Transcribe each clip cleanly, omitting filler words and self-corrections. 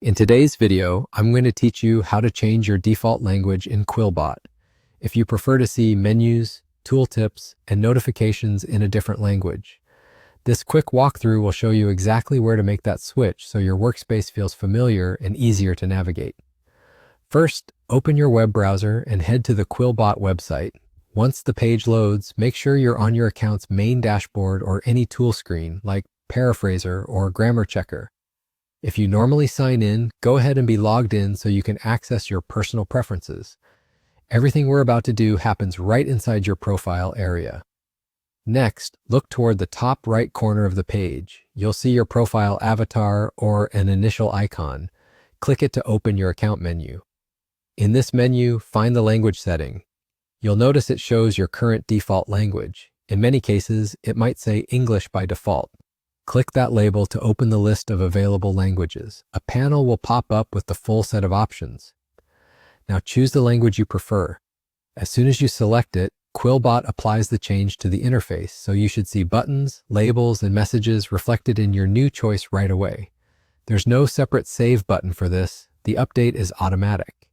In today's video, I'm going to teach you how to change your default language in QuillBot. If you prefer to see menus, tooltips, and notifications in a different language. This quick walkthrough will show you exactly where to make that switch so your workspace feels familiar and easier to navigate. First, open your web browser and head to the QuillBot website. Once the page loads, make sure you're on your account's main dashboard or any tool screen like Paraphrasing or Grammar Checker. If you normally sign in, go ahead and be logged in so you can access your personal preferences. Everything we're about to do happens right inside your profile area. Next, look toward the top right corner of the page. You'll see your profile avatar or an initial icon. Click it to open your account menu. In this menu, find the language setting. You'll notice it shows your current default language. In many cases, it might say English by default. Click that label to open the list of available languages. A panel will pop up with the full set of options. Now choose the language you prefer. As soon as you select it, QuillBot applies the change to the interface, so you should see buttons, labels, and messages reflected in your new choice right away. There's no separate save button for this. The update is automatic.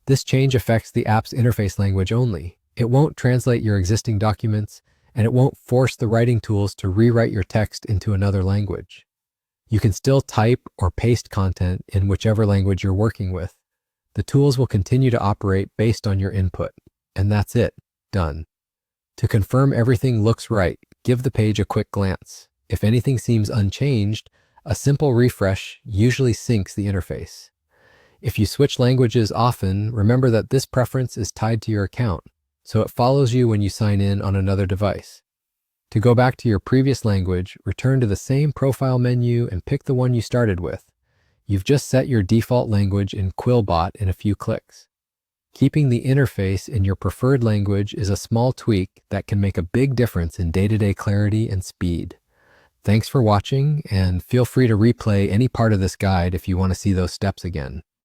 This change affects the app's interface language only. It won't translate your existing documents, and it won't force the writing tools to rewrite your text into another language. You can still type or paste content in whichever language you're working with. The tools will continue to operate based on your input. And that's it. Done. To confirm everything looks right, give the page a quick glance. If anything seems unchanged, a simple refresh usually syncs the interface. If you switch languages often, remember that this preference is tied to your account, so it follows you when you sign in on another device. To go back to your previous language, return to the same profile menu and pick the one you started with. You've just set your default language in QuillBot in a few clicks. Keeping the interface in your preferred language is a small tweak that can make a big difference in day-to-day clarity and speed. Thanks for watching, and feel free to replay any part of this guide if you want to see those steps again.